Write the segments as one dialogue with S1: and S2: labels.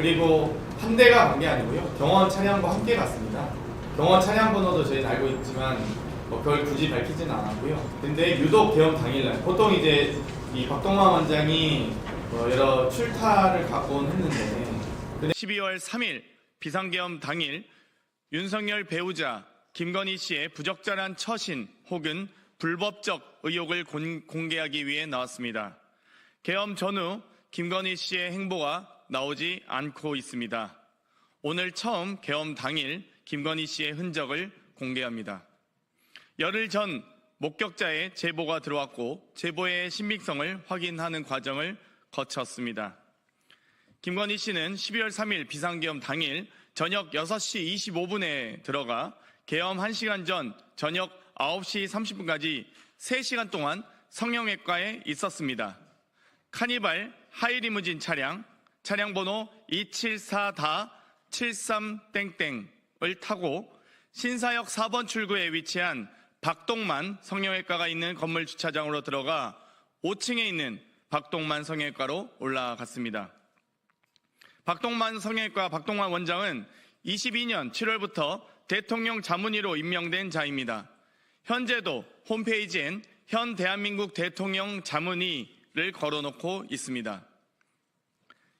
S1: 그리고 한 대가 간 게 아니고요. 경원 차량과 함께 갔습니다. 경원 차량 번호도 저희는 알고 있지만 그걸 굳이 밝히지는 않았고요. 근데 유독 계엄 당일날 보통 이제 이 박동만 원장이 여러 출타를 갖곤 했는데
S2: 12월 3일 비상계엄 당일 윤석열 배우자 김건희 씨의 부적절한 처신 혹은 불법적 의혹을 공개하기 위해 나왔습니다. 계엄 전후 김건희 씨의 행보가 나오지 않고 있습니다. 오늘 처음 계엄 당일 김건희 씨의 흔적을 공개합니다. 열흘 전 목격자의 제보가 들어왔고 제보의 신빙성을 확인하는 과정을 거쳤습니다. 김건희 씨는 12월 3일 비상계엄 당일 저녁 6시 25분에 들어가 계엄 1시간 전 저녁 9시 30분까지 3시간 동안 성형외과에 있었습니다. 카니발 하이리무진 차량 번호 274-73땡땡을 타고 신사역 4번 출구에 위치한 박동만 성형외과가 있는 건물 주차장으로 들어가 5층에 있는 박동만 성형외과로 올라갔습니다. 박동만 성형외과 박동만 원장은 22년 7월부터 대통령 자문의로 임명된 자입니다. 현재도 홈페이지엔 현 대한민국 대통령 자문의를 걸어놓고 있습니다.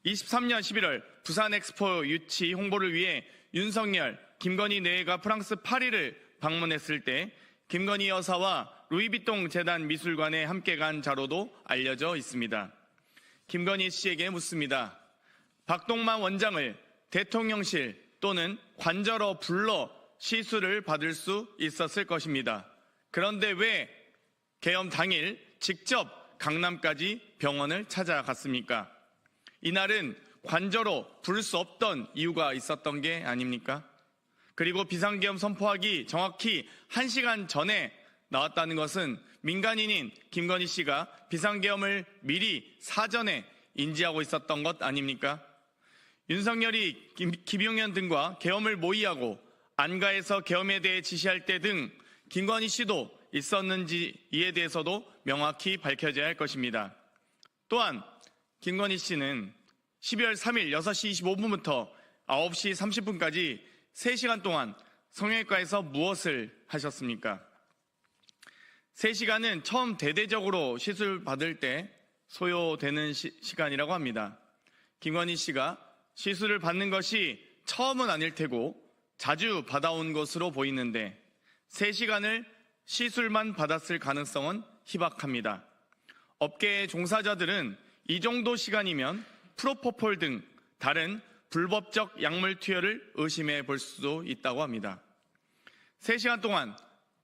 S2: 23년 11월 부산 엑스포 유치 홍보를 위해 윤석열, 김건희 내외가 프랑스 파리를 방문했을 때 김건희 여사와 루이비통 재단 미술관에 함께 간 자로도 알려져 있습니다. 김건희 씨에게 묻습니다. 박동만 원장을 대통령실 또는 관저로 불러 시술을 받을 수 있었을 것입니다. 그런데 왜 계엄 당일 직접 강남까지 병원을 찾아갔습니까? 이날은 관저로 부를 수 없던 이유가 있었던 게 아닙니까? 그리고 비상계엄 선포하기 정확히 1시간 전에 나왔다는 것은 민간인인 김건희 씨가 비상계엄을 미리 사전에 인지하고 있었던 것 아닙니까? 윤석열이 김용현 등과 계엄을 모의하고 안가에서 계엄에 대해 지시할 때 등 김건희 씨도 있었는지 이에 대해서도 명확히 밝혀져야 할 것입니다. 또한 김건희 씨는 12월 3일 6시 25분부터 9시 30분까지 3시간 동안 성형외과에서 무엇을 하셨습니까? 3시간은 처음 대대적으로 시술 받을 때 소요되는 시간이라고 합니다. 김건희 씨가 시술을 받는 것이 처음은 아닐 테고 자주 받아온 것으로 보이는데 3시간을 시술만 받았을 가능성은 희박합니다. 업계의 종사자들은 이 정도 시간이면 프로포폴 등 다른 불법적 약물 투여를 의심해 볼 수도 있다고 합니다. 3시간 동안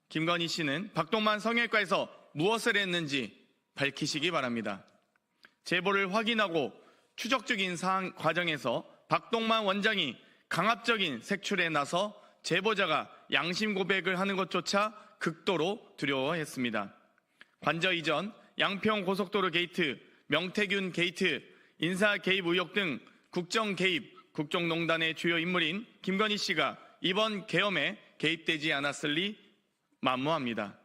S2: 김건희 씨는 박동만 성형외과에서 무엇을 했는지 밝히시기 바랍니다. 제보를 확인하고 추적적인 사항 과정에서 박동만 원장이 강압적인 색출에 나서 제보자가 양심 고백을 하는 것조차 극도로 두려워했습니다. 관저 이전, 양평 고속도로 게이트, 명태균 게이트, 인사 개입 의혹 등 국정 개입, 국정농단의 주요 인물인 김건희 씨가 이번 계엄에 개입되지 않았을 리 만무합니다.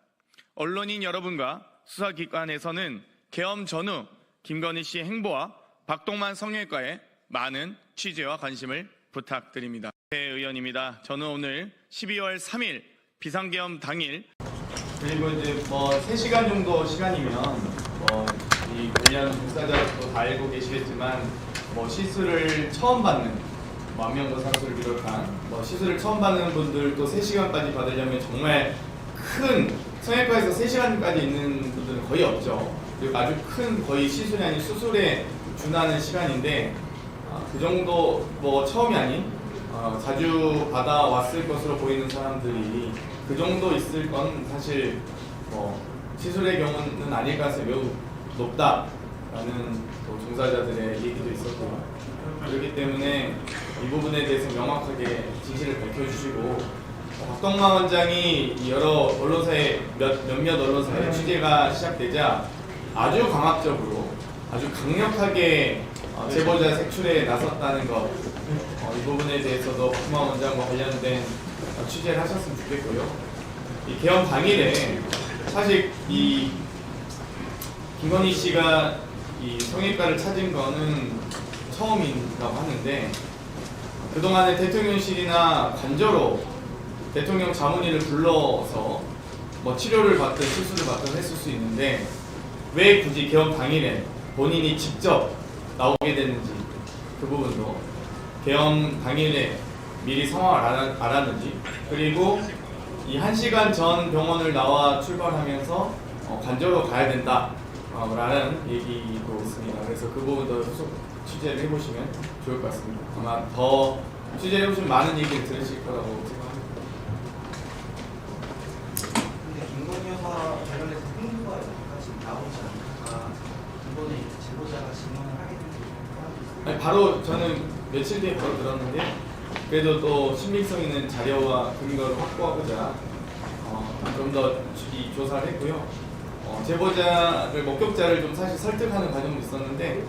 S2: 언론인 여러분과 수사기관에서는 계엄 전후 김건희 씨의 행보와 박동만 성형외과의 많은 취재와 관심을 부탁드립니다. 배 의원입니다. 저는 오늘 12월 3일 비상계엄 당일
S1: 그리고 이제 3시간 정도 시간이면 이 관련 종사자도 다 알고 계시겠지만 시술을 처음 받는 안면거상술을 비롯한 시술을 처음 받는 분들도 3시간까지 받으려면 정말 큰 성형외과에서 3시간까지 있는 분들은 거의 없죠. 그리고 아주 큰 거의 시술이 아닌 수술에 준하는 시간인데 그 정도 처음이 아닌 자주 받아왔을 것으로 보이는 사람들이 그 정도 있을 건 사실 시술의 경우는 아닐 가능성이 매우 높다라는 종사자들의 얘기도 있었고요. 그렇기 때문에 이 부분에 대해서 명확하게 진실을 밝혀주시고 박동만 원장이 여러 언론사에 몇몇 언론사에 취재가 시작되자 아주 강압적으로 아주 강력하게 제보자 색출에 나섰다는 것 이 부분에 대해서도 박동만 원장과 관련된 취재를 하셨으면 좋겠고요. 이 계엄 당일에 사실 이 김건희 씨가 이 성형외과를 찾은 거는 처음이라고 하는데 그동안에 대통령실이나 관저로 대통령 자문위를 불러서 뭐 치료를 받든 수술을 받든 했을 수 있는데 왜 굳이 개업 당일에 본인이 직접 나오게 됐는지 그 부분도 개업 당일에 미리 상황을 알았는지 그리고 이 1시간 전 병원을 나와 출발하면서 관저로 가야 된다 라는 얘기도 있습니다. 그래서 그 부분도 후속 취재를 해보시면 좋을 것 같습니다. 아마 더 취재를 해보시면 많은 얘기를 들으실 거라고 생각합니다.
S3: 근데 김건희 여사 관련해서 흥부가 지금 나오지 않다가 이번에 제보자가 증언을 하게 된 게
S1: 바로 저는 며칠 뒤에 바로 들었는데 그래도 또 신빙성 있는 자료와 근거를 확보하고자 좀 더 조사를 했고요. 제보자를 목격자를 좀 사실 설득하는 과정도 있었는데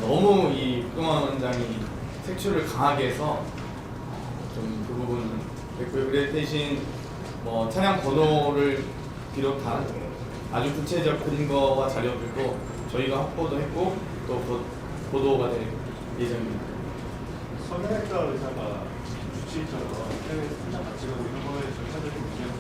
S1: 너무 이 박동환 원장이 색출을 강하게 해서 좀 그 부분은 됐고요. 그래 대신 뭐 차량 번호를 비롯한 아주 구체적 근거와 자료들도 저희가 확보도 했고 또 곧 보도가 될 예정입니다.
S4: 성형외과 의사가 주치의처럼 해외에서 현장 같이 가고 이런 거에 절차적인 문제는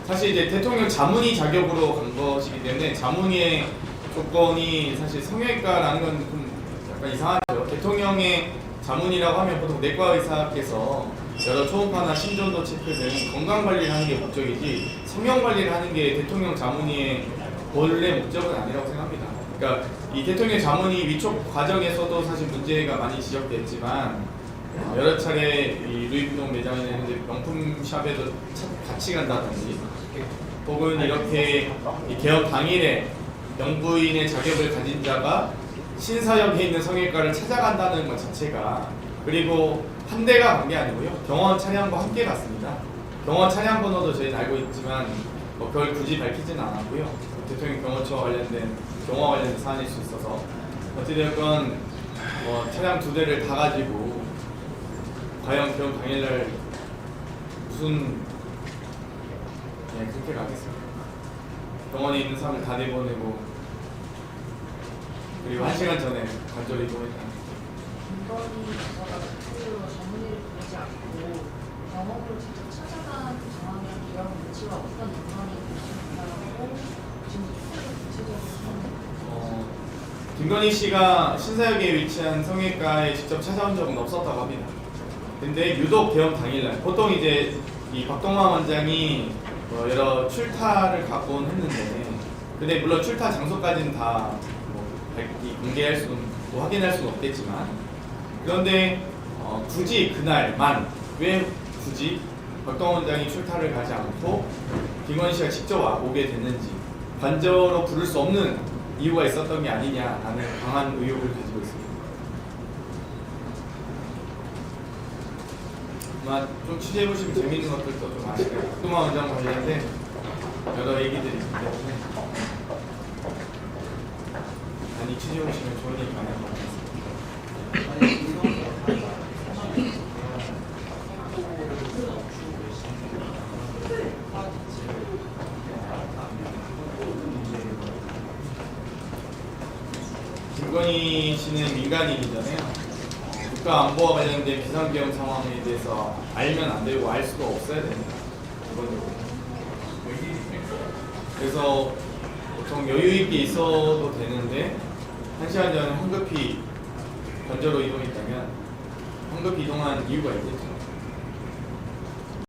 S1: 사실 이제 대통령 자문위 자격으로 간 것이기 때문에 자문위의 조건이 사실 성형외과라는 건 좀 약간 이상하죠. 대통령의 자문이라고 하면 보통 내과 의사께서 여러 초음파나 심전도 체크 등 건강 관리를 하는 게 목적이지 성형 관리를 하는 게 대통령 자문위의 본래 목적은 아니라고 생각합니다. 그러니까 이 대통령 자문위 위촉 과정에서도 사실 문제가 많이 지적됐지만 여러 차례 이 루이비통 매장이나 이런 데 명품샵에도 같이 간다든지 혹은 이렇게 이 개업 당일에 영부인의 자격을 가진 자가 신사역에 있는 성형외과를 찾아간다는 것 자체가 그리고 한 대가 간 게 아니고요. 병원 차량과 함께 갔습니다. 병원 차량 번호도 저희는 알고 있지만 뭐 그걸 굳이 밝히지는 않았고요. 대통령 경호처와 관련된 경호와 관련된 사안일 수 있어서 어찌되었건 뭐 차량 2대를 다 가지고 과연 개업 당일날 무슨 그렇게 가겠습니다. 병원에 있는 사람을 다 내보내고 그리고 1시간 전에 관절이 이동했다.
S5: 김건희 여사가 특별로 전문의를 부르지 않고 병원으로 직접 찾아간 상황에 이런 조치와 어떤 연관이 있는지라고 지금 구체적으로
S1: 김건희 씨가 신사역에 위치한 성형외과에 직접 찾아온 적은 없었다고 합니다. 근데 유독 개업 당일날 보통 이제 이 박동환 원장이 여러 출타를 갖곤 했는데 근데 물론 출타 장소까지는 다 공개할 수는 또 확인할 수는 없겠지만 그런데 굳이 그날만 왜 굳이 박동환 원장이 출타를 가지 않고 김건희 씨가 직접 오게 됐는지 관저로 부를 수 없는 이유가 있었던 게 아니냐라는 강한 의혹을 가지고 있습니다. 아마 좀 취재해보시면 재미있는 것들도 좀 아실 거예요. 박동환 원장 관련된 여러 얘기들이 있기 때문에 많이 취재해보시면 좋은 얘기 많이 할 것 같습니다.
S3: 만약에 김건희 여사가
S1: 김건희 씨는 민간인이잖아요. 국가 안보와 관련된 비상계엄 상황에 대해서 알면 안 되고 알 수도 없어야 됩니다. 기본적으로. 그래서 보통 여유 있게 있어도 되는데 1시간 전에 황급히 관저로 이동했다면 황급히 이동한 이유가 있겠죠.